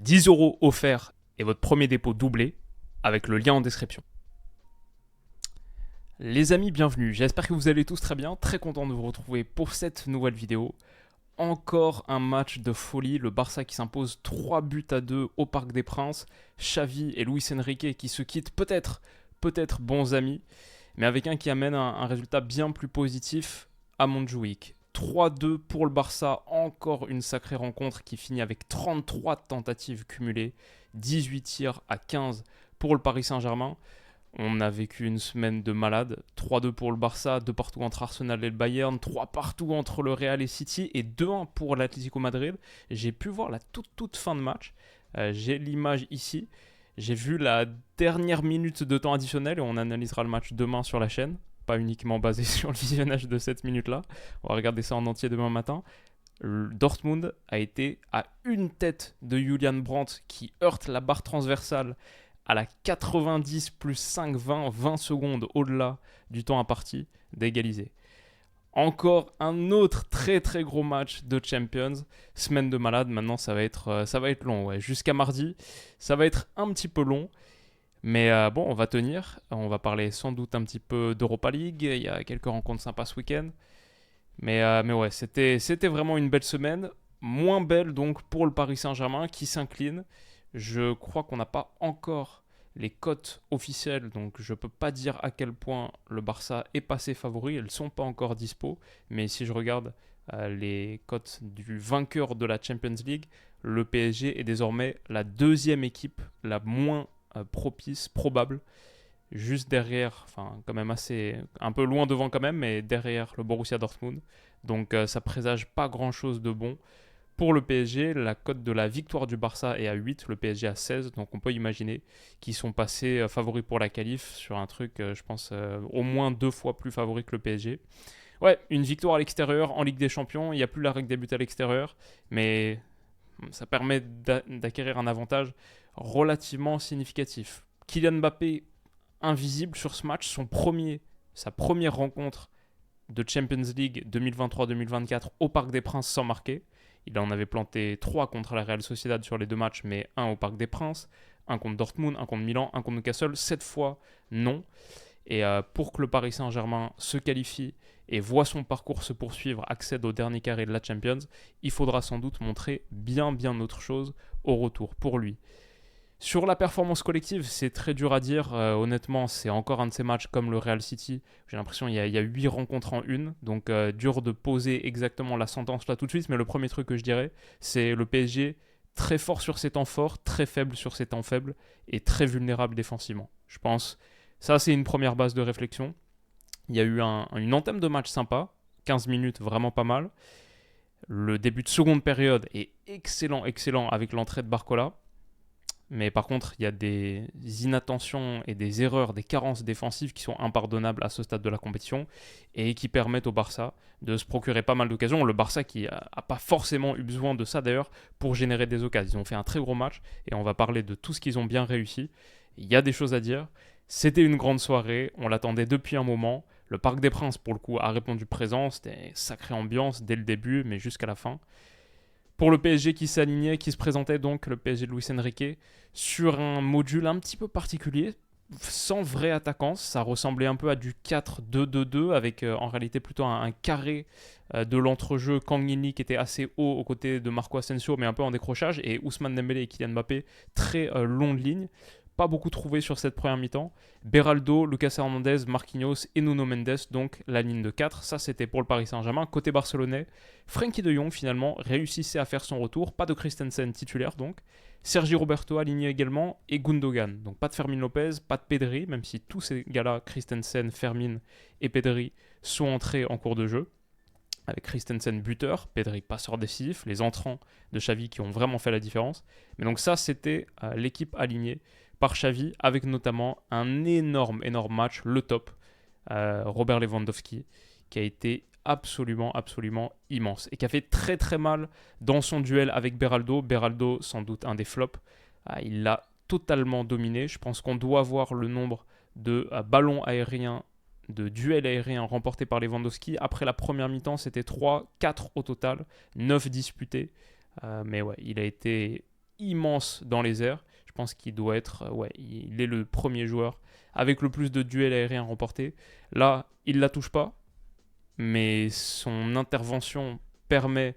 10 € offerts et votre premier dépôt doublé avec le lien en description. Les amis, bienvenue. J'espère que vous allez tous très bien. Très content de vous retrouver pour cette nouvelle vidéo. Encore un match de folie. Le Barça qui s'impose 3-2 au Parc des Princes. Xavi et Luis Enrique qui se quittent peut-être bons amis, mais avec un qui amène un résultat bien plus positif à Montjuïc. 3-2 pour le Barça, encore une sacrée rencontre qui finit avec 33 tentatives cumulées, 18 tirs à 15 pour le Paris Saint-Germain. On a vécu une semaine de malade. 3-2 pour le Barça, 2 partout entre Arsenal et le Bayern, 3 partout entre le Real et City et 2-1 pour l'Atlético Madrid. J'ai pu voir la toute fin de match. J'ai l'image ici. J'ai vu la dernière minute de temps additionnel et on analysera le match demain sur la chaîne. Pas uniquement basé sur le visionnage de cette minute-là. On va regarder ça en entier demain matin. Dortmund a été à une tête de Julian Brandt qui heurte la barre transversale à la 90 plus 5, 20 secondes au-delà du temps imparti d'égaliser. Encore un autre très gros match de Champions. Semaine de malade, maintenant ça va être long. Ouais. Jusqu'à mardi, ça va être un petit peu long. Mais bon, on va tenir. On va parler sans doute un petit peu d'Europa League. Il y a quelques rencontres sympas ce week-end. Mais ouais, c'était vraiment une belle semaine. Moins belle donc pour le Paris Saint-Germain qui s'incline. Je crois qu'on n'a pas encore les cotes officielles, donc je ne peux pas dire à quel point le Barça est passé favori. Elles ne sont pas encore dispo. Mais si je regarde les cotes du vainqueur de la Champions League, le PSG est désormais la deuxième équipe la moins propice, probable, juste derrière, enfin quand même assez, un peu loin devant quand même, mais derrière le Borussia Dortmund. Donc ça présage pas grand-chose de bon. Pour le PSG, la cote de la victoire du Barça est à 8, le PSG à 16, donc on peut imaginer qu'ils sont passés favoris pour la qualif sur un truc, je pense, au moins 2 fois plus favori que le PSG. Ouais, une victoire à l'extérieur en Ligue des Champions, il n'y a plus la règle des buts à l'extérieur, mais ça permet d'acquérir un avantage relativement significatif. Kylian Mbappé, invisible sur ce match, sa première rencontre de Champions League 2023-2024 au Parc des Princes sans marquer. Il en avait planté 3 contre la Real Sociedad sur les 2 matchs, mais un au Parc des Princes, un contre Dortmund, un contre Milan, un contre Newcastle. 7 fois, non. Et pour que le Paris Saint-Germain se qualifie et voit son parcours se poursuivre, accède au dernier carré de la Champions, il faudra sans doute montrer bien autre chose au retour pour lui. Sur la performance collective, c'est très dur à dire. Honnêtement, c'est encore un de ces matchs comme le Real City. J'ai l'impression qu'il y a 8 rencontres en une. Donc, dur de poser exactement la sentence là tout de suite. Mais le premier truc que je dirais, c'est le PSG très fort sur ses temps forts, très faible sur ses temps faibles et très vulnérable défensivement. Je pense, ça c'est une première base de réflexion. Il y a eu une entame de match sympa, 15 minutes vraiment pas mal. Le début de seconde période est excellent avec l'entrée de Barcola. Mais par contre, il y a des inattentions et des erreurs, des carences défensives qui sont impardonnables à ce stade de la compétition et qui permettent au Barça de se procurer pas mal d'occasions. Le Barça qui n'a pas forcément eu besoin de ça d'ailleurs pour générer des occasions. Ils ont fait un très gros match et on va parler de tout ce qu'ils ont bien réussi. Il y a des choses à dire. C'était une grande soirée, on l'attendait depuis un moment. Le Parc des Princes, pour le coup, a répondu présent. C'était une sacrée ambiance dès le début, mais jusqu'à la fin. Pour le PSG qui s'alignait, qui se présentait donc, le PSG de Luis Enrique, sur un module un petit peu particulier, sans vrai attaquant. Ça ressemblait un peu à du 4-2-2-2, avec en réalité plutôt un carré de l'entrejeu. Kang In-lee qui était assez haut aux côtés de Marco Asensio, mais un peu en décrochage, et Ousmane Dembélé et Kylian Mbappé, très longue ligne. Pas beaucoup trouvé sur cette première mi-temps. Beraldo, Lucas Hernandez, Marquinhos et Nuno Mendes, donc la ligne de 4. Ça, c'était pour le Paris Saint-Germain. Côté barcelonais, Frenkie de Jong, finalement, réussissait à faire son retour. Pas de Christensen titulaire, donc. Sergi Roberto aligné également et Gundogan. Donc pas de Fermin Lopez, pas de Pedri, même si tous ces gars-là, Christensen, Fermin et Pedri, sont entrés en cours de jeu. Avec Christensen buteur, Pedri passeur décisif, les entrants de Xavi qui ont vraiment fait la différence. Mais donc ça, c'était l'équipe alignée par Xavi, avec notamment un énorme match, le top, Robert Lewandowski, qui a été absolument immense et qui a fait très mal dans son duel avec Beraldo. Beraldo, sans doute un des flops, il l'a totalement dominé. Je pense qu'on doit voir le nombre de ballons aériens, de duels aériens remportés par Lewandowski. Après la première mi-temps, c'était 3, 4 au total, 9 disputés. Mais ouais, il a été immense dans les airs. Je pense qu'il doit être, il est le premier joueur avec le plus de duels aériens remportés. Là, il la touche pas, mais son intervention permet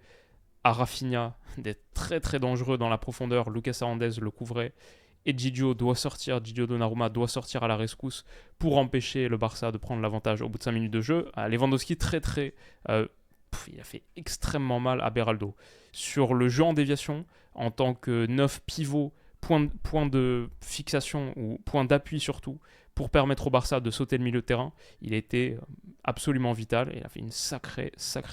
à Rafinha d'être très très dangereux dans la profondeur. Lucas Hernandez le couvrait et Gigio Donnarumma doit sortir à la rescousse pour empêcher le Barça de prendre l'avantage au bout de 5 minutes de jeu. Lewandowski il a fait extrêmement mal à Beraldo. Sur le jeu en déviation, en tant que 9 pivot, point de fixation ou point d'appui surtout, pour permettre au Barça de sauter le milieu de terrain, il était absolument vital et il a fait une sacrée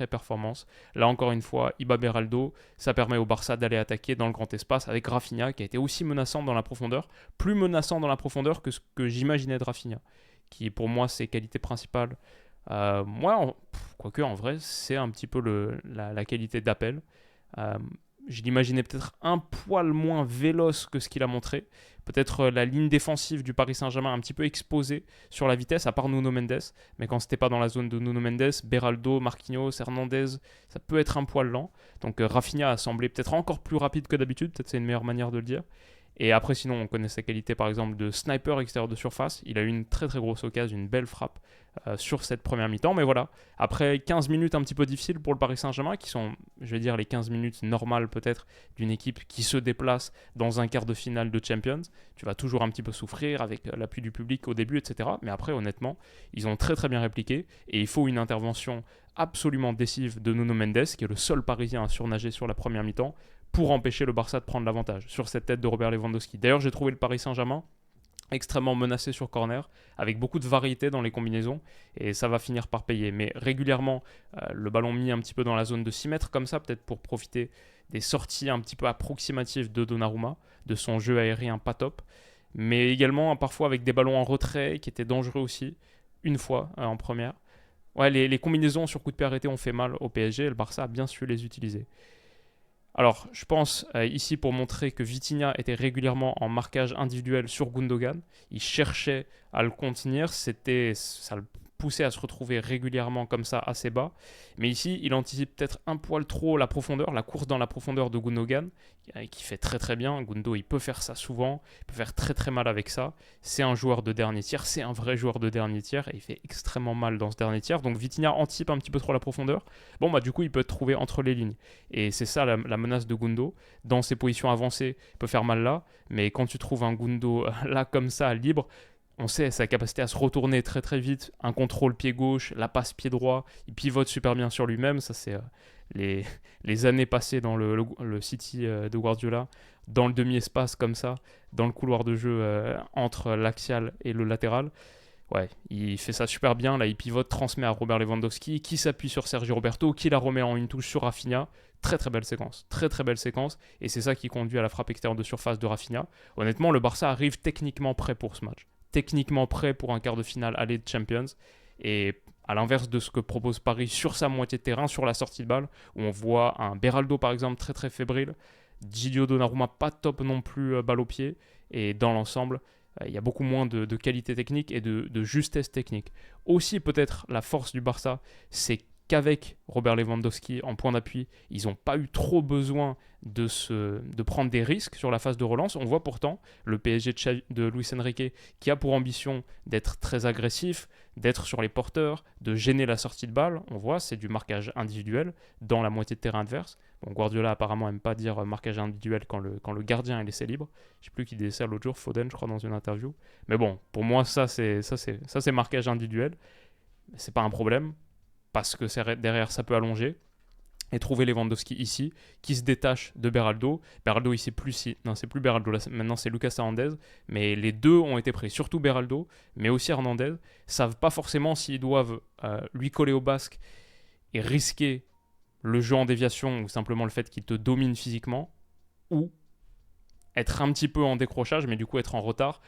performance. Là encore une fois, Iba Beraldo, ça permet au Barça d'aller attaquer dans le grand espace avec Rafinha qui a été aussi menaçant dans la profondeur, plus menaçant dans la profondeur que ce que j'imaginais de Rafinha, qui pour moi ses qualités principales. Quoique en vrai c'est un petit peu la qualité d'appel. Je l'imaginais peut-être un poil moins véloce que ce qu'il a montré. Peut-être la ligne défensive du Paris Saint-Germain un petit peu exposée sur la vitesse, à part Nuno Mendes. Mais quand c'était pas dans la zone de Nuno Mendes, Beraldo, Marquinhos, Hernandez, ça peut être un poil lent. Donc Rafinha a semblé peut-être encore plus rapide que d'habitude. Peut-être c'est une meilleure manière de le dire. Et après, sinon, on connaît sa qualité par exemple de sniper extérieur de surface. Il a eu une très très grosse occasion, une belle frappe sur cette première mi-temps. Mais voilà, après 15 minutes un petit peu difficiles pour le Paris Saint-Germain, qui sont, je vais dire, les 15 minutes normales peut-être d'une équipe qui se déplace dans un quart de finale de Champions. Tu vas toujours un petit peu souffrir avec l'appui du public au début, etc. Mais après, honnêtement, ils ont très très bien répliqué. Et il faut une intervention absolument décisive de Nuno Mendes, qui est le seul Parisien à surnager sur la première mi-temps, pour empêcher le Barça de prendre l'avantage sur cette tête de Robert Lewandowski. D'ailleurs, j'ai trouvé le Paris Saint-Germain extrêmement menacé sur corner, avec beaucoup de variété dans les combinaisons, et ça va finir par payer. Mais régulièrement, le ballon mis un petit peu dans la zone de 6 mètres, comme ça, peut-être pour profiter des sorties un petit peu approximatives de Donnarumma, de son jeu aérien pas top, mais également parfois avec des ballons en retrait qui étaient dangereux aussi, une fois en première. Ouais, les combinaisons sur coup de pied arrêté ont fait mal au PSG, et le Barça a bien su les utiliser. Alors, je pense ici pour montrer que Vitinha était régulièrement en marquage individuel sur Gundogan. Il cherchait à le contenir, ça le poussait à se retrouver régulièrement comme ça assez bas. Mais ici, il anticipe peut-être un poil trop la profondeur, la course dans la profondeur de Gundogan, qui fait très très bien. Gundo, il peut faire ça souvent, il peut faire très très mal avec ça. C'est un joueur de dernier tiers, c'est un vrai joueur de dernier tiers, et il fait extrêmement mal dans ce dernier tiers. Donc Vitinha anticipe un petit peu trop la profondeur. Bon, bah du coup, il peut être trouvé entre les lignes. Et c'est ça la menace de Gundo. Dans ses positions avancées, il peut faire mal là, mais quand tu trouves un Gundo là comme ça, libre, on sait sa capacité à se retourner très très vite, un contrôle pied gauche, la passe pied droit, il pivote super bien sur lui-même, ça c'est les années passées dans le City de Guardiola, dans le demi-espace comme ça, dans le couloir de jeu entre l'axial et le latéral. Ouais, il fait ça super bien, là il pivote, transmet à Robert Lewandowski, qui s'appuie sur Sergio Roberto, qui la remet en une touche sur Rafinha. Très très belle séquence, et c'est ça qui conduit à la frappe extérieure de surface de Rafinha. Honnêtement, le Barça arrive techniquement prêt pour ce match. Techniquement prêt pour un quart de finale aller de Champions. Et à l'inverse de ce que propose Paris sur sa moitié de terrain, sur la sortie de balle, où on voit un Beraldo par exemple très très fébrile, Gigio Donnarumma pas top non plus balle au pied, et dans l'ensemble, il y a beaucoup moins de qualité technique et de justesse technique. Aussi peut-être la force du Barça, c'est qu'avec Robert Lewandowski en point d'appui, ils n'ont pas eu trop besoin de prendre des risques sur la phase de relance. On voit pourtant le PSG de Luis Enrique qui a pour ambition d'être très agressif, d'être sur les porteurs, de gêner la sortie de balle. On voit, c'est du marquage individuel dans la moitié de terrain adverse. Bon, Guardiola apparemment n'aime pas dire marquage individuel quand le gardien est laissé libre. Je ne sais plus qui disait ça l'autre jour, Foden je crois dans une interview. Mais bon, pour moi ça c'est marquage individuel. C'est pas un problème, parce que derrière ça peut allonger, et trouver Lewandowski ici, qui se détache de Beraldo. Beraldo ici c'est plus Beraldo, là, maintenant c'est Lucas Hernandez, mais les deux ont été pris, surtout Beraldo, mais aussi Hernandez, savent pas forcément s'ils doivent lui coller au basque et risquer le jeu en déviation ou simplement le fait qu'il te domine physiquement, ou être un petit peu en décrochage, mais du coup être en retard,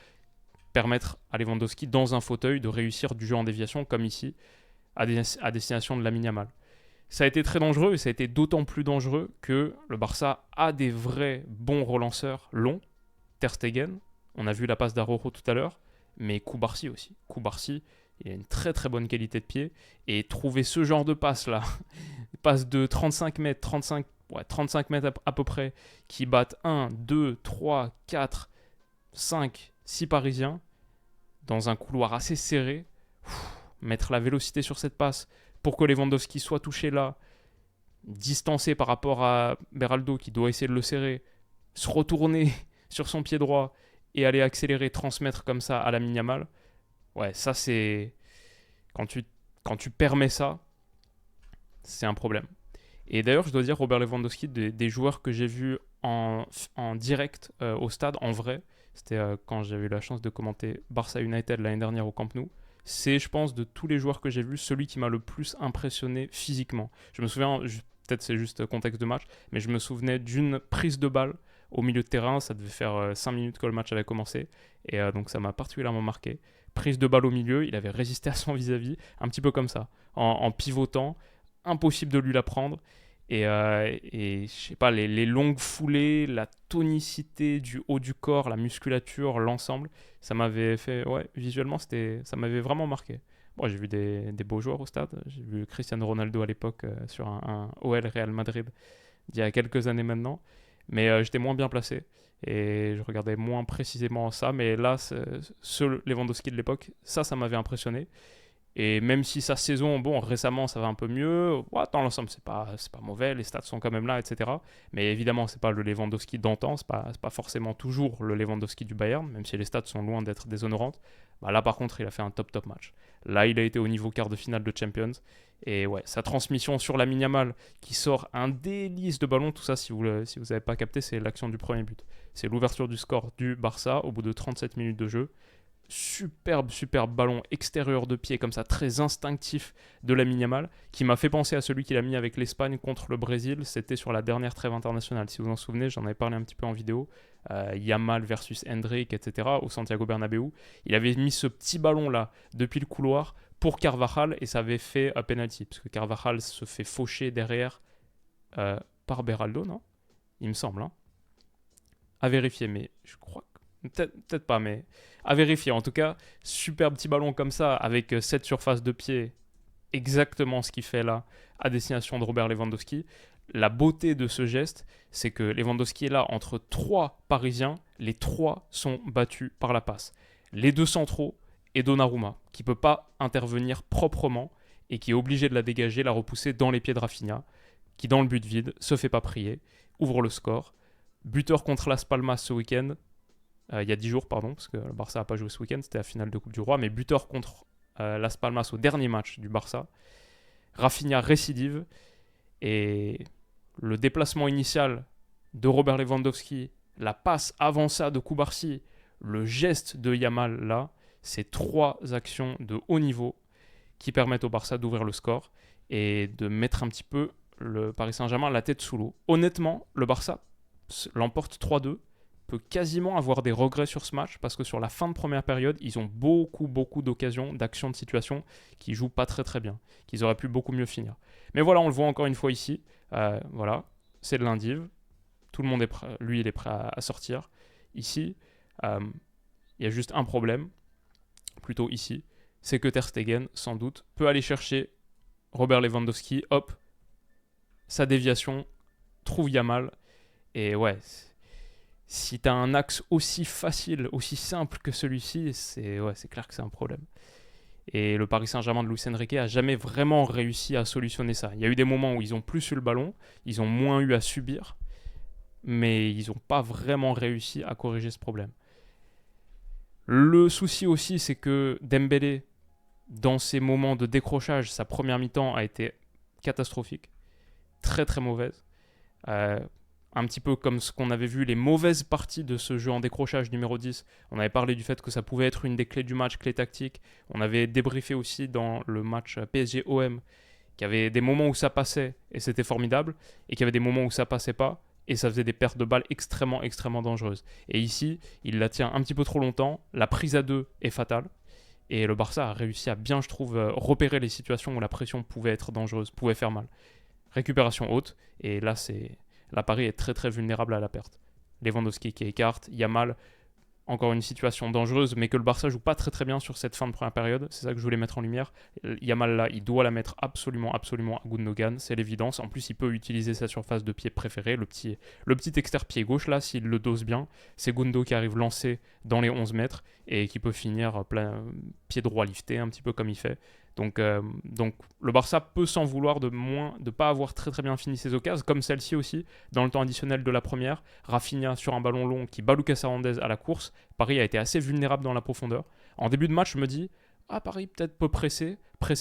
permettre à Lewandowski dans un fauteuil de réussir du jeu en déviation comme ici, à destination de Lamine Yamal. Ça a été très dangereux, et ça a été d'autant plus dangereux que le Barça a des vrais bons relanceurs longs. Ter Stegen, on a vu la passe d'Araujo tout à l'heure, mais Koubarsi aussi. Koubarsi, il a une très très bonne qualité de pied, et trouver ce genre de passe là, passe de 35 mètres, 35 mètres à peu près, qui battent 1, 2, 3, 4, 5, 6 Parisiens dans un couloir assez serré, mettre la vélocité sur cette passe pour que Lewandowski soit touché là, distancé par rapport à Beraldo qui doit essayer de le serrer, se retourner sur son pied droit et aller accélérer, transmettre comme ça à Lamine Yamal. Ouais, ça c'est... Quand tu permets ça, c'est un problème. Et d'ailleurs, je dois dire, Robert Lewandowski, des joueurs que j'ai vus en direct au stade, en vrai, c'était quand j'avais eu la chance de commenter Barça United l'année dernière au Camp Nou, c'est, je pense, de tous les joueurs que j'ai vus, celui qui m'a le plus impressionné physiquement. Je me souviens, peut-être c'est juste contexte de match, mais je me souvenais d'une prise de balle au milieu de terrain, ça devait faire 5 minutes que le match avait commencé, et donc ça m'a particulièrement marqué. Prise de balle au milieu, il avait résisté à son vis-à-vis, un petit peu comme ça, en pivotant, impossible de lui la prendre. Et je sais pas, les longues foulées, la tonicité du haut du corps, la musculature, l'ensemble, ça m'avait fait, ouais, visuellement, ça m'avait vraiment marqué. Bon, j'ai vu des beaux joueurs au stade. J'ai vu Cristiano Ronaldo à l'époque sur un OL Real Madrid d'il y a quelques années maintenant. Mais j'étais moins bien placé et je regardais moins précisément ça. Mais là, ce Lewandowski de l'époque, ça m'avait impressionné. Et même si sa saison, bon, récemment, ça va un peu mieux, ouais, dans l'ensemble, c'est pas mauvais, les stats sont quand même là, etc. Mais évidemment, c'est pas le Lewandowski d'antan, c'est pas forcément toujours le Lewandowski du Bayern, même si les stats sont loin d'être déshonorantes. Bah là, par contre, il a fait un top match. Là, il a été au niveau quart de finale de Champions. Et ouais, sa transmission sur Lamine Yamal, qui sort un délice de ballon, tout ça, si vous n'avez pas capté, c'est l'action du premier but. C'est l'ouverture du score du Barça au bout de 37 minutes de jeu. Superbe ballon extérieur de pied comme ça, très instinctif de Lamine Yamal, qui m'a fait penser à celui qu'il a mis avec l'Espagne contre le Brésil. C'était sur la dernière trêve internationale, si vous en souvenez, j'en avais parlé un petit peu en vidéo. Yamal versus Hendrick, etc. au Santiago Bernabéu. Il avait mis ce petit ballon là depuis le couloir pour Carvajal et ça avait fait un penalty, parce que Carvajal se fait faucher derrière par Beraldo, non? Il me semble, hein. À vérifier, mais je crois que peut-être pas, mais à vérifier. En tout cas, super petit ballon comme ça, avec cette surface de pied, exactement ce qu'il fait là, à destination de Robert Lewandowski. La beauté de ce geste, c'est que Lewandowski est là entre 3 Parisiens, les 3 sont battus par la passe. Les 2 centraux et Donnarumma, qui ne peut pas intervenir proprement et qui est obligé de la dégager, la repousser dans les pieds de Rafinha, qui dans le but vide, se fait pas prier, ouvre le score. Buteur contre Las Palmas ce week-end, il y a 10 jours, pardon, parce que le Barça n'a pas joué ce week-end, c'était la finale de Coupe du Roi, mais buteur contre Las Palmas au dernier match du Barça. Rafinha récidive, et le déplacement initial de Robert Lewandowski, la passe avant ça de Koubarsi, le geste de Yamal là, c'est 3 actions de haut niveau qui permettent au Barça d'ouvrir le score et de mettre un petit peu le Paris Saint-Germain la tête sous l'eau. Honnêtement, le Barça l'emporte 3-2, peut quasiment avoir des regrets sur ce match parce que sur la fin de première période, ils ont beaucoup d'occasions, d'actions de situation qui jouent pas très bien, qu'ils auraient pu beaucoup mieux finir. Mais voilà, on le voit encore une fois ici. Voilà, c'est de l'indive. Tout le monde est prêt, lui, il est prêt à sortir. Ici, il y a juste un problème, plutôt ici, c'est que Ter Stegen, sans doute, peut aller chercher Robert Lewandowski, hop, sa déviation, trouve Yamal, et ouais, si tu as un axe aussi facile, aussi simple que celui-ci, c'est clair que c'est un problème. Et le Paris Saint-Germain de Luis Enrique a jamais vraiment réussi à solutionner ça. Il y a eu des moments où ils ont plus eu le ballon, ils ont moins eu à subir, mais ils n'ont pas vraiment réussi à corriger ce problème. Le souci aussi, c'est que Dembélé, dans ces moments de décrochage, sa première mi-temps a été catastrophique, très mauvaise. Un petit peu comme ce qu'on avait vu, les mauvaises parties de ce jeu en décrochage numéro 10. On avait parlé du fait que ça pouvait être une des clés du match, clé tactique. On avait débriefé aussi dans le match PSG-OM qu'il y avait des moments où ça passait et c'était formidable, et qu'il y avait des moments où ça passait pas et ça faisait des pertes de balles extrêmement dangereuses. Et ici, il la tient un petit peu trop longtemps, la prise à 2 est fatale, et le Barça a réussi à bien, je trouve, repérer les situations où la pression pouvait être dangereuse, pouvait faire mal. Récupération haute, et là, Paris est très vulnérable à la perte. Lewandowski qui écarte, Yamal, encore une situation dangereuse, mais que le Barça joue pas très très bien sur cette fin de première période. C'est ça que je voulais mettre en lumière. Yamal là, il doit la mettre absolument, absolument à Gundogan, c'est l'évidence. En plus, il peut utiliser sa surface de pied préférée, le petit externe pied gauche là, s'il le dose bien. C'est Gundo qui arrive lancé dans les 11 mètres et qui peut finir pied droit lifté, un petit peu comme il fait. Donc le Barça peut s'en vouloir de ne pas avoir très très bien fini ses occasions, comme celle-ci aussi, dans le temps additionnel de la première. Rafinha sur un ballon long qui bat Lucas Hernandez à la course. Paris a été assez vulnérable dans la profondeur. En début de match, je me dis, Paris peut-être peut presser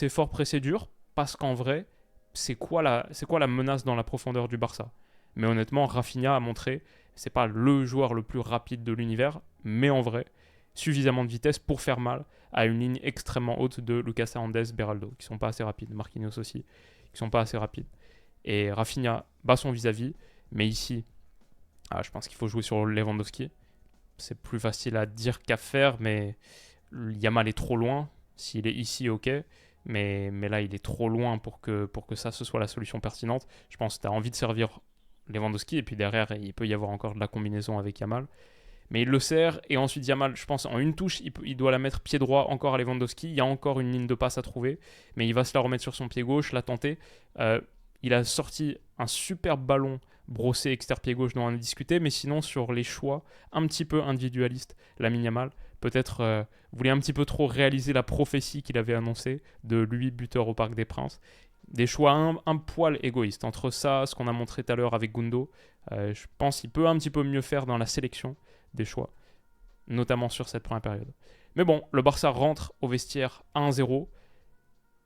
fort, presser dur, parce qu'en vrai, c'est quoi la menace dans la profondeur du Barça? Mais honnêtement, Rafinha a montré, c'est pas le joueur le plus rapide de l'univers, mais en vrai, suffisamment de vitesse pour faire mal à une ligne extrêmement haute de Lucas Hernandez, Beraldo, qui sont pas assez rapides, Marquinhos aussi, qui sont pas assez rapides. Et Rafinha bat son vis-à-vis, mais ici, je pense qu'il faut jouer sur Lewandowski. C'est plus facile à dire qu'à faire, mais Yamal est trop loin. S'il est ici, ok, mais là, il est trop loin pour que ça, ce soit la solution pertinente. Je pense que tu as envie de servir Lewandowski, et puis derrière, il peut y avoir encore de la combinaison avec Yamal. Mais il le sert, et ensuite Yamal, je pense, en une touche, il doit la mettre pied droit encore à Lewandowski. Il y a encore une ligne de passe à trouver, mais il va se la remettre sur son pied gauche, la tenter. Il a sorti un superbe ballon brossé externe pied gauche dont on a discuté, mais sinon sur les choix un petit peu individualistes, Lamine Yamal, peut-être voulait un petit peu trop réaliser la prophétie qu'il avait annoncée de lui buteur au Parc des Princes. Des choix un poil égoïstes. Entre ça, ce qu'on a montré tout à l'heure avec Gundo, je pense qu'il peut un petit peu mieux faire dans la sélection des choix, notamment sur cette première période. Mais bon, le Barça rentre au vestiaire 1-0.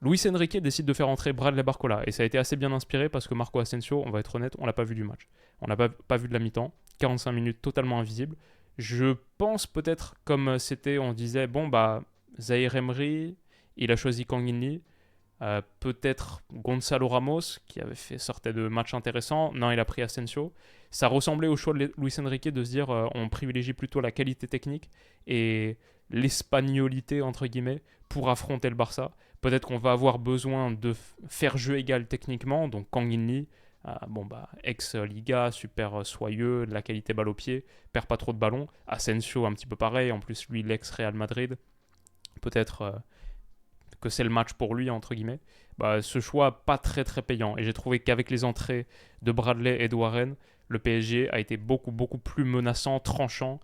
Luis Enrique décide de faire entrer Bradley Barcola, et ça a été assez bien inspiré parce que Marco Asensio, on va être honnête, on l'a pas vu du match. On l'a pas vu de la mi-temps, 45 minutes totalement invisible. Je pense peut-être, comme c'était, on disait, Zahir Emery, il a choisi Kang In-lee, peut-être Gonzalo Ramos, qui sortait de matchs intéressants. Non, il a pris Asensio. Ça ressemblait au choix de Luis Enrique de se dire on privilégie plutôt la qualité technique et l'espagnolité, entre guillemets, pour affronter le Barça. Peut-être qu'on va avoir besoin de faire jeu égal techniquement, donc Kang In-lee, ex-Liga, super soyeux, de la qualité balle au pied, perd pas trop de ballons. Asensio, un petit peu pareil, en plus lui, l'ex-Real Madrid. Peut-être que c'est le match pour lui, entre guillemets. Ce choix pas très très payant. Et j'ai trouvé qu'avec les entrées de Bradley et de Warren, le PSG a été beaucoup beaucoup plus menaçant, tranchant.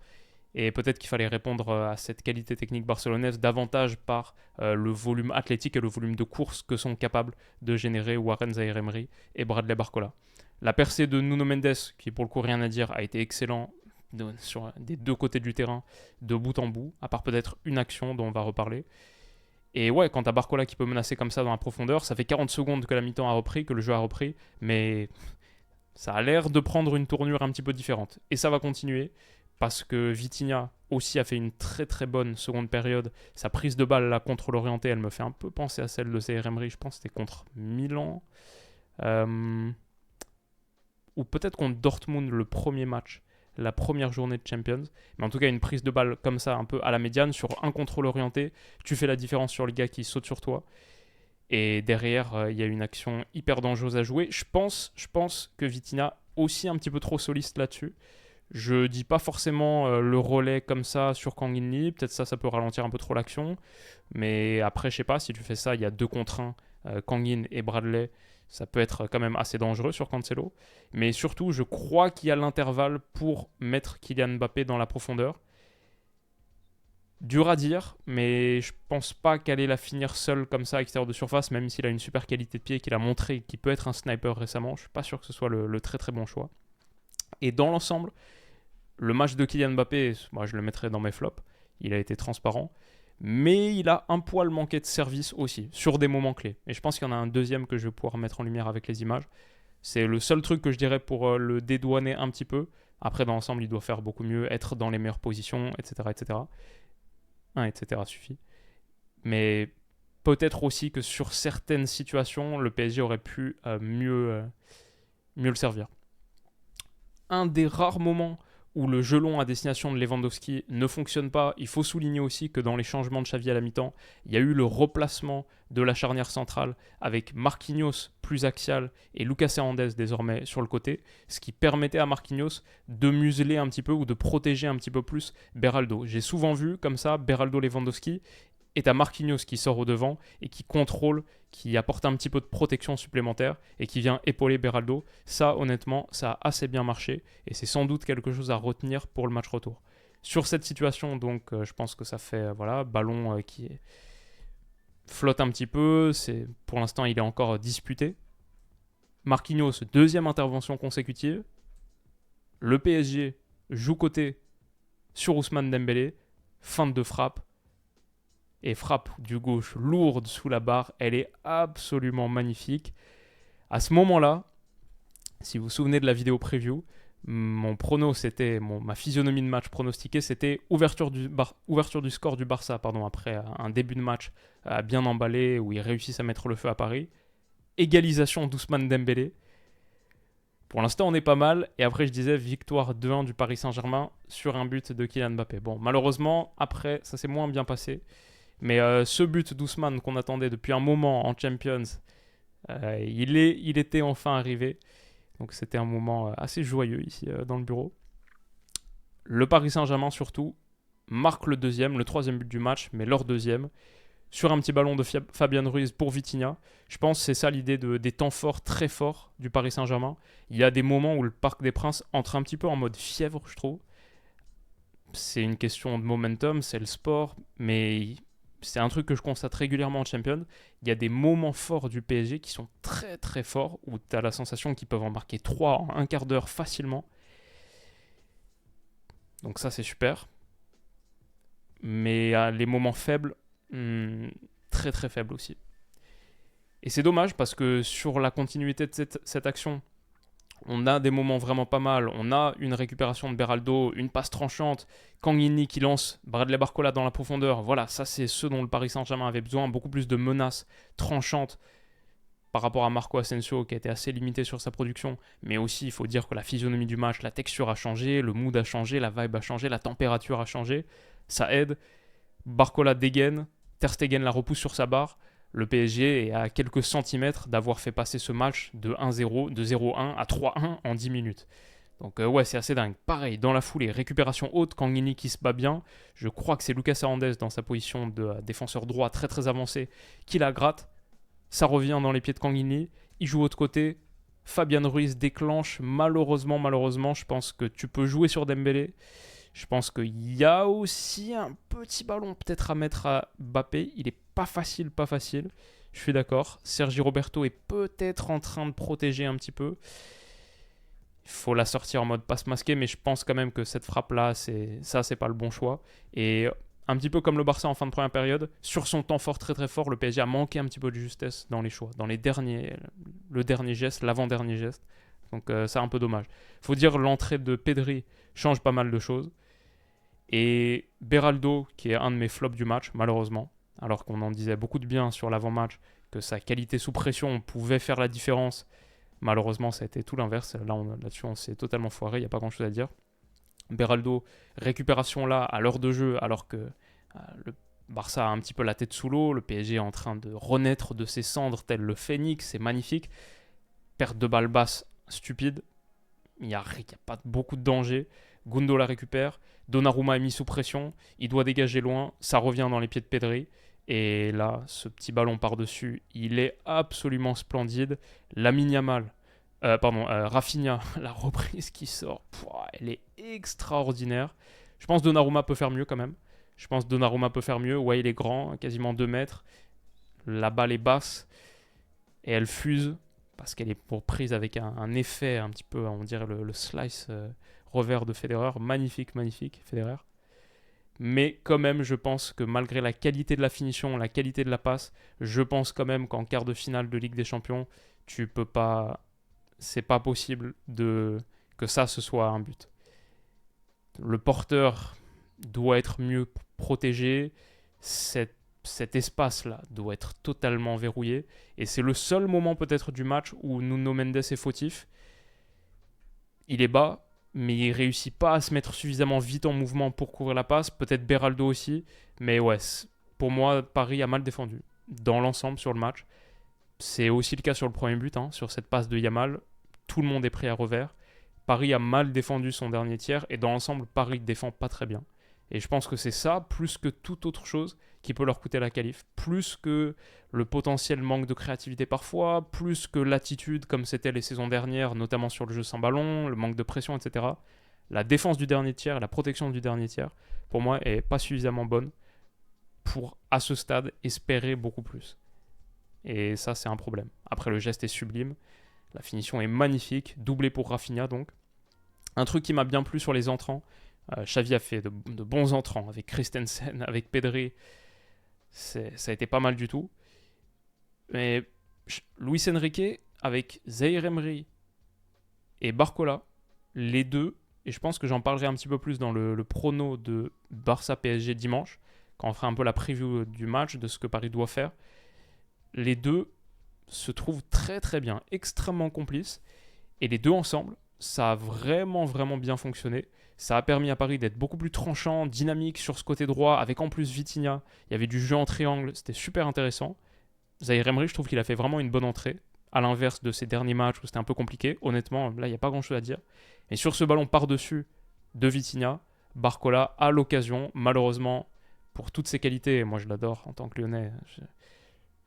Et peut-être qu'il fallait répondre à cette qualité technique barcelonaise davantage par le volume athlétique et le volume de course que sont capables de générer Warren Zahir Emery et Bradley Barcola. La percée de Nuno Mendes, qui pour le coup rien à dire, a été excellent sur des deux côtés du terrain, de bout en bout, à part peut-être une action dont on va reparler. Et ouais, quand t'as Barcola qui peut menacer comme ça dans la profondeur, ça fait 40 secondes que la mi-temps a repris, que le jeu a repris, mais ça a l'air de prendre une tournure un petit peu différente. Et ça va continuer, parce que Vitinha aussi a fait une très très bonne seconde période. Sa prise de balle là contre l'orienté, elle me fait un peu penser à celle de Zahir Emery, je pense que c'était contre Milan. Ou peut-être contre Dortmund le premier match, la première journée de Champions. Mais en tout cas, une prise de balle comme ça, un peu à la médiane, sur un contrôle orienté, tu fais la différence sur le gars qui saute sur toi. Et derrière, il y a une action hyper dangereuse à jouer. Je pense que Vitinha aussi un petit peu trop soliste là-dessus. Je dis pas forcément le relais comme ça sur Kang In-lee. Peut-être ça peut ralentir un peu trop l'action. Mais après, je sais pas, si tu fais ça, il y a 2 contre 1, Kang In et Bradley. Ça peut être quand même assez dangereux sur Cancelo. Mais surtout, je crois qu'il y a l'intervalle pour mettre Kylian Mbappé dans la profondeur. Dur à dire, mais je pense pas qu'elle allait la finir seule comme ça à l'extérieur de surface, même s'il a une super qualité de pied, qu'il a montré qu'il peut être un sniper récemment. Je suis pas sûr que ce soit le très très bon choix. Et dans l'ensemble, le match de Kylian Mbappé, moi je le mettrais dans mes flops. Il a été transparent. Mais il a un poil manqué de service aussi, sur des moments clés. Et je pense qu'il y en a un deuxième que je vais pouvoir mettre en lumière avec les images. C'est le seul truc que je dirais pour le dédouaner un petit peu. Après, dans l'ensemble, il doit faire beaucoup mieux, être dans les meilleures positions, etc. etc. Etc. suffit. Mais peut-être aussi que sur certaines situations, le PSG aurait pu mieux le servir. Un des rares moments où le jeu long à destination de Lewandowski ne fonctionne pas. Il faut souligner aussi que dans les changements de Xavi à la mi-temps, il y a eu le replacement de la charnière centrale avec Marquinhos plus axial et Lucas Hernandez désormais sur le côté, ce qui permettait à Marquinhos de museler un petit peu ou de protéger un petit peu plus Beraldo. J'ai souvent vu comme ça Beraldo Lewandowski et t'as Marquinhos qui sort au devant et qui contrôle, qui apporte un petit peu de protection supplémentaire et qui vient épauler Beraldo. Ça, honnêtement, ça a assez bien marché et c'est sans doute quelque chose à retenir pour le match retour. Sur cette situation, donc, je pense que ça fait ballon qui flotte un petit peu. Pour l'instant, il est encore disputé. Marquinhos, deuxième intervention consécutive. Le PSG joue côté sur Ousmane Dembélé. Feinte de frappe. Et frappe du gauche lourde sous la barre. Elle est absolument magnifique. À ce moment-là, si vous vous souvenez de la vidéo preview, mon prono, ma physionomie de match pronostiquée, c'était ouverture du score du Barça après un début de match bien emballé où ils réussissent à mettre le feu à Paris. Égalisation d'Ousmane Dembélé. Pour l'instant, on est pas mal. Et après, je disais victoire 2-1 du Paris Saint-Germain sur un but de Kylian Mbappé. Bon, malheureusement, après, ça s'est moins bien passé. Mais ce but d'Ousmane qu'on attendait depuis un moment en Champions, il était enfin arrivé. Donc c'était un moment assez joyeux ici dans le bureau. Le Paris Saint-Germain surtout marque le troisième but du match, mais leur deuxième, sur un petit ballon de Fabian Ruiz pour Vitinha. Je pense que c'est ça l'idée des temps forts, très forts du Paris Saint-Germain. Il y a des moments où le Parc des Princes entre un petit peu en mode fièvre, je trouve. C'est une question de momentum, c'est le sport, mais c'est un truc que je constate régulièrement en Champions. Il y a des moments forts du PSG qui sont très très forts, où tu as la sensation qu'ils peuvent en marquer 3 en un quart d'heure facilement. Donc ça c'est super. Mais les moments faibles, très très faibles aussi. Et c'est dommage parce que sur la continuité de cette action, on a des moments vraiment pas mal. On a une récupération de Beraldo, une passe tranchante, Kangini qui lance Bradley Barcola dans la profondeur. Voilà, ça c'est ce dont le Paris Saint-Germain avait besoin. Beaucoup plus de menaces tranchantes par rapport à Marco Asensio qui a été assez limité sur sa production. Mais aussi, il faut dire que la physionomie du match, la texture a changé, le mood a changé, la vibe a changé, la température a changé. Ça aide. Barcola dégaine, Ter Stegen la repousse sur sa barre. Le PSG est à quelques centimètres d'avoir fait passer ce match de 1-0, de 0-1 à 3-1 en 10 minutes. Donc ouais, c'est assez dingue. Pareil, dans la foulée, récupération haute, Kangini qui se bat bien. Je crois que c'est Lucas Hernandez dans sa position de défenseur droit très très avancé qui la gratte. Ça revient dans les pieds de Kangini. Il joue autre côté. Fabian Ruiz déclenche. Malheureusement, je pense que tu peux jouer sur Dembélé. Je pense qu'il y a aussi un petit ballon peut-être à mettre à Mbappé. Il est pas facile. Je suis d'accord. Sergi Roberto est peut-être en train de protéger un petit peu. Il faut la sortir en mode passe masqué, mais je pense quand même que cette frappe-là, c'est pas le bon choix. Et un petit peu comme le Barça en fin de première période, sur son temps fort, très très fort, le PSG a manqué un petit peu de justesse dans les choix, dans le dernier geste, l'avant-dernier geste. Donc c'est un peu dommage. Il faut dire l'entrée de Pedri change pas mal de choses. Et Beraldo, qui est un de mes flops du match, malheureusement, alors qu'on en disait beaucoup de bien sur l'avant-match, que sa qualité sous pression pouvait faire la différence, malheureusement ça a été tout l'inverse. Là-dessus on s'est totalement foiré, il n'y a pas grand-chose à dire. Beraldo, récupération là, à l'heure de jeu, alors que le Barça a un petit peu la tête sous l'eau, le PSG est en train de renaître de ses cendres tel le phénix, c'est magnifique. Perte de balle basse, stupide, il n'y a pas beaucoup de danger. Gundo la récupère, Donnarumma est mis sous pression, il doit dégager loin, ça revient dans les pieds de Pedri. Et là, ce petit ballon par-dessus, il est absolument splendide. Rafinha, la reprise qui sort, elle est extraordinaire. Je pense que Donnarumma peut faire mieux quand même. Ouais, il est grand, quasiment 2 mètres. La balle est basse et elle fuse parce qu'elle est prise avec un effet un petit peu, on dirait le slice revers de Federer. Magnifique, Federer. Mais quand même, je pense que malgré la qualité de la finition, la qualité de la passe, je pense quand même qu'en quart de finale de Ligue des Champions, tu peux pas... C'est pas possible que ça, ce soit un but. Le porteur doit être mieux protégé. Cet espace-là doit être totalement verrouillé. Et c'est le seul moment peut-être du match où Nuno Mendes est fautif. Il est bas. mais il réussit pas à se mettre suffisamment vite en mouvement pour couvrir la passe. Peut-être Beraldo aussi, mais ouais, pour moi, Paris a mal défendu dans l'ensemble sur le match. C'est aussi le cas sur le premier but, hein, sur cette passe de Yamal. Tout le monde est pris à revers. Paris a mal défendu son dernier tiers et dans l'ensemble, Paris défend pas très bien. Et je pense que c'est ça, plus que toute autre chose, qui peut leur coûter la qualif. Plus que le potentiel manque de créativité parfois, plus que l'attitude comme c'était les saisons dernières, notamment sur le jeu sans ballon, le manque de pression, etc. La défense du dernier tiers, la protection du dernier tiers, pour moi, est pas suffisamment bonne pour, à ce stade, espérer beaucoup plus. Et ça, c'est un problème. Après, le geste est sublime. La finition est magnifique, doublé pour Rafinha donc. Un truc qui m'a bien plu sur les entrants, Xavi a fait de bons entrants avec Christensen, avec Pedri. Ça a été pas mal du tout. Mais Luis Enrique avec Zaïre Emery et Barcola, les deux, et je pense que j'en parlerai un petit peu plus dans le prono de Barça-PSG dimanche, quand on fera un peu la preview du match, de ce que Paris doit faire. Les deux se trouvent très très bien, extrêmement complices, et les deux ensemble, ça a vraiment vraiment bien fonctionné. Ça a permis à Paris d'être beaucoup plus tranchant, dynamique sur ce côté droit, avec en plus Vitinha. Il y avait du jeu en triangle, c'était super intéressant. Zaïre Emery, je trouve qu'il a fait vraiment une bonne entrée, à l'inverse de ses derniers matchs où c'était un peu compliqué. Honnêtement, là, il n'y a pas grand-chose à dire. Et sur ce ballon par-dessus de Vitinha, Barcola a l'occasion, malheureusement, pour toutes ses qualités, et moi je l'adore en tant que Lyonnais,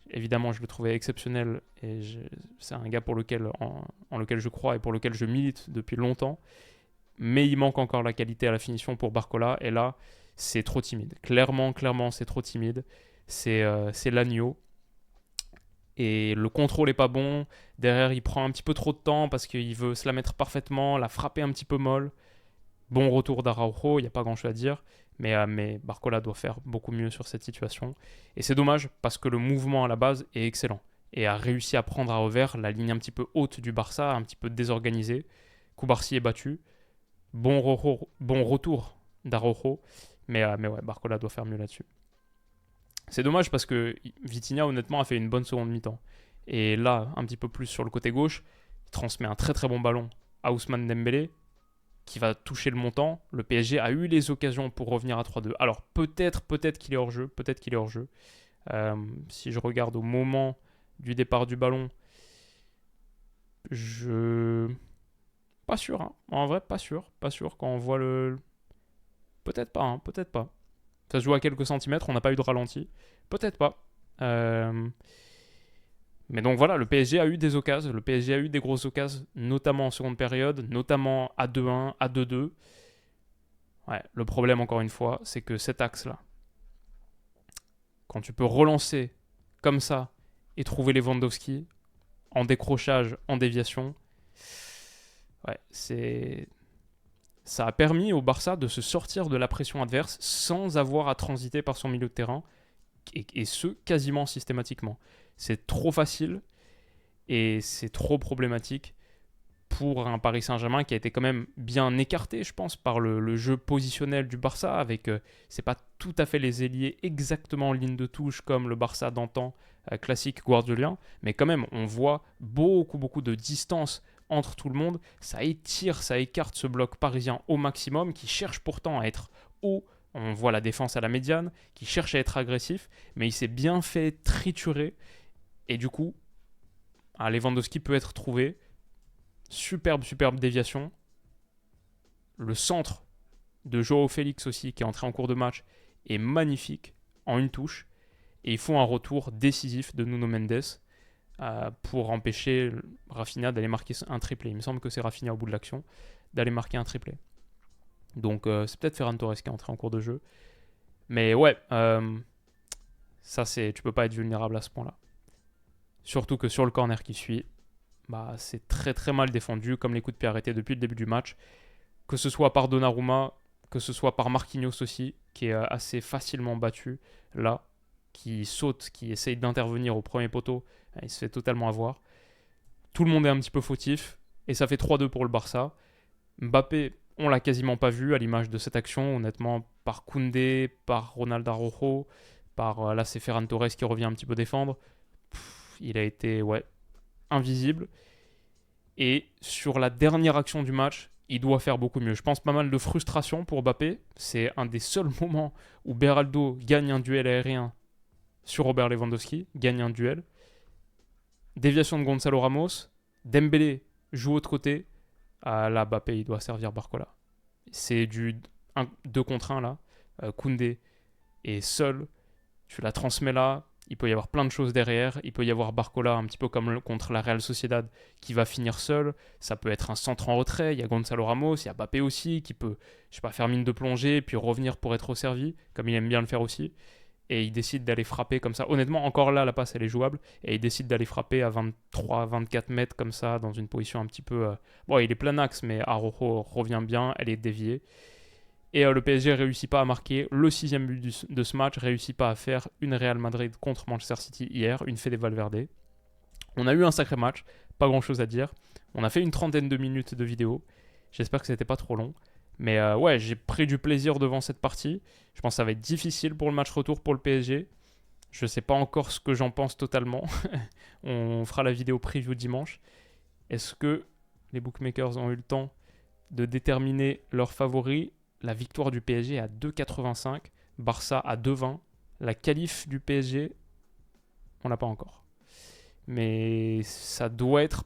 évidemment je le trouvais exceptionnel, et c'est un gars en lequel je crois et pour lequel je milite depuis longtemps, mais il manque encore la qualité à la finition pour Barcola, et là, c'est trop timide. Clairement, c'est trop timide. C'est l'agneau. Et le contrôle est pas bon. Derrière, il prend un petit peu trop de temps parce qu'il veut se la mettre parfaitement, la frapper un petit peu molle. Bon retour d'Araujo, il n'y a pas grand-chose à dire. Mais Barcola doit faire beaucoup mieux sur cette situation. Et c'est dommage parce que le mouvement à la base est excellent. Et a réussi à prendre à revers la ligne un petit peu haute du Barça, un petit peu désorganisée. Koubarsi est battu. Bon retour d'Araujo. Mais ouais, Barcola doit faire mieux là-dessus. C'est dommage parce que Vitinha, honnêtement, a fait une bonne seconde mi-temps. Et là, un petit peu plus sur le côté gauche, il transmet un très très bon ballon à Ousmane Dembélé, qui va toucher le montant. Le PSG a eu les occasions pour revenir à 3-2. Alors peut-être qu'il est hors jeu, si je regarde au moment du départ du ballon, pas sûr, hein. En vrai, pas sûr quand on voit le... Peut-être pas. Ça se joue à quelques centimètres, on n'a pas eu de ralenti. Peut-être pas. Mais donc voilà, le PSG a eu des occasions. Le PSG a eu des grosses occasions, notamment en seconde période, notamment à 2-1, à 2-2. Ouais, le problème, encore une fois, c'est que cet axe-là, quand tu peux relancer comme ça et trouver Lewandowski en décrochage, en déviation, ouais, ça a permis au Barça de se sortir de la pression adverse sans avoir à transiter par son milieu de terrain, et ce, quasiment systématiquement. C'est trop facile et c'est trop problématique pour un Paris Saint-Germain qui a été quand même bien écarté, je pense, par le jeu positionnel du Barça, avec, c'est pas tout à fait les ailiers exactement en ligne de touche comme le Barça d'antan, classique guardiolien, mais quand même, on voit beaucoup de distance entre tout le monde, ça étire, ça écarte ce bloc parisien au maximum, qui cherche pourtant à être haut. On voit la défense à la médiane, qui cherche à être agressif, mais il s'est bien fait triturer, et du coup, Lewandowski peut être trouvé. Superbe déviation. Le centre de Joao Félix aussi, qui est entré en cours de match, est magnifique, en une touche, et il faut un retour décisif de Nuno Mendes pour empêcher Rafinha d'aller marquer un triplé. Il me semble que c'est Rafinha au bout de l'action, d'aller marquer un triplé. Donc c'est peut-être Ferran Torres qui est entré en cours de jeu. Mais ouais, ça tu peux pas être vulnérable à ce point-là. Surtout que sur le corner qui suit, c'est très très mal défendu, comme les coups de pied arrêtés depuis le début du match. Que ce soit par Donnarumma, que ce soit par Marquinhos aussi, qui est assez facilement battu là, qui saute, qui essaye d'intervenir au premier poteau, il se fait totalement avoir. Tout le monde est un petit peu fautif, et ça fait 3-2 pour le Barça. Mbappé, on l'a quasiment pas vu à l'image de cette action, honnêtement, par Koundé, par Ronald Araujo, là c'est Ferran Torres qui revient un petit peu défendre. Il a été, invisible. Et sur la dernière action du match, il doit faire beaucoup mieux. Je pense pas mal de frustration pour Mbappé. C'est un des seuls moments où Beraldo gagne un duel aérien sur Robert Lewandowski, gagne un duel. Déviation de Gonzalo Ramos, Dembélé joue autre côté. Ah, là, Mbappé, il doit servir Barcola. C'est du 2 contre 1 là. Koundé est seul. Tu la transmets là. Il peut y avoir plein de choses derrière. Il peut y avoir Barcola, un petit peu comme contre la Real Sociedad, qui va finir seul. Ça peut être un centre en retrait. Il y a Gonzalo Ramos, il y a Mbappé aussi, qui peut, je sais pas, faire mine de plongée, puis revenir pour être servi, comme il aime bien le faire aussi. Et il décide d'aller frapper comme ça. Honnêtement, encore là, la passe, elle est jouable. Et il décide d'aller frapper à 23-24 mètres comme ça, dans une position un petit peu... Bon, il est plein axe, mais Araujo revient bien, elle est déviée. Et le PSG ne réussit pas à marquer le 6e but de ce match, réussit pas à faire une Real Madrid contre Manchester City hier, une Fede Valverde. On a eu un sacré match, pas grand chose à dire. On a fait une trentaine de minutes de vidéo. J'espère que c'était pas trop long. Mais ouais, j'ai pris du plaisir devant cette partie. Je pense que ça va être difficile pour le match retour pour le PSG. Je sais pas encore ce que j'en pense totalement. On fera la vidéo preview dimanche. Est-ce que les bookmakers ont eu le temps de déterminer leurs favoris? La victoire du PSG à 2,85, Barça à 2,20. La qualif du PSG, on l'a pas encore. Mais ça doit être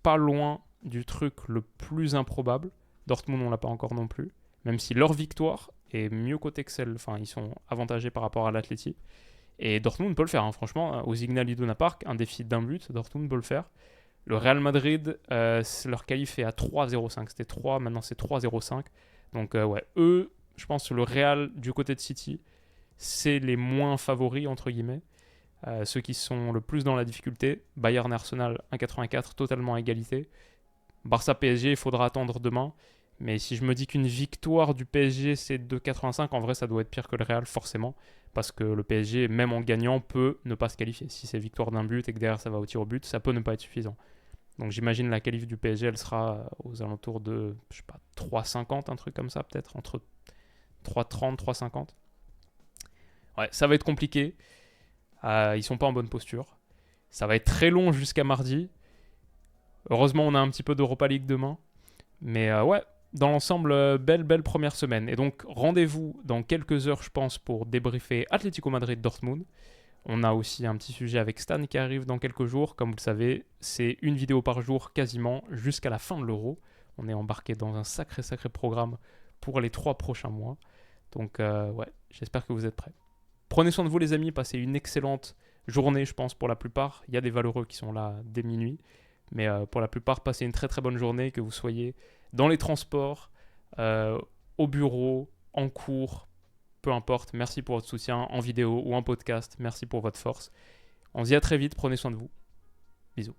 pas loin du truc le plus improbable. Dortmund, on l'a pas encore non plus. Même si leur victoire est mieux cotée que celle, enfin ils sont avantagés par rapport à l'Atleti. Et Dortmund peut le faire, hein. Franchement, au Signal Iduna Park, un défi d'un but, Dortmund peut le faire. Le Real Madrid, leur qualif est à 3,05. C'était 3, maintenant c'est 3,05. Donc ouais, eux, je pense que le Real du côté de City, c'est les moins favoris, entre guillemets. Ceux qui sont le plus dans la difficulté. Bayern Arsenal 1,84, totalement à égalité. Barça PSG, il faudra attendre demain. Mais si je me dis qu'une victoire du PSG c'est 2,85, en vrai ça doit être pire que le Real forcément. Parce que le PSG, même en gagnant, peut ne pas se qualifier. Si c'est victoire d'un but et que derrière ça va au tir au but, ça peut ne pas être suffisant. Donc j'imagine la qualif du PSG, elle sera aux alentours de, je sais pas, 3,50, un truc comme ça peut-être, entre 3,30, 3,50. Ouais, ça va être compliqué. Ils sont pas en bonne posture. Ça va être très long jusqu'à mardi. Heureusement, on a un petit peu d'Europa League demain. Mais ouais, dans l'ensemble, belle première semaine. Et donc, rendez-vous dans quelques heures, je pense, pour débriefer Atlético Madrid-Dortmund. On a aussi un petit sujet avec Stan qui arrive dans quelques jours. Comme vous le savez, c'est une vidéo par jour quasiment jusqu'à la fin de l'Euro. On est embarqué dans un sacré programme pour les 3 prochains mois. Donc ouais, j'espère que vous êtes prêts. Prenez soin de vous les amis, passez une excellente journée je pense pour la plupart. Il y a des valeureux qui sont là dès minuit. Mais pour la plupart, passez une très bonne journée, que vous soyez dans les transports, au bureau, en cours, peu importe. Merci pour votre soutien en vidéo ou en podcast. Merci pour votre force. On se dit à très vite. Prenez soin de vous. Bisous.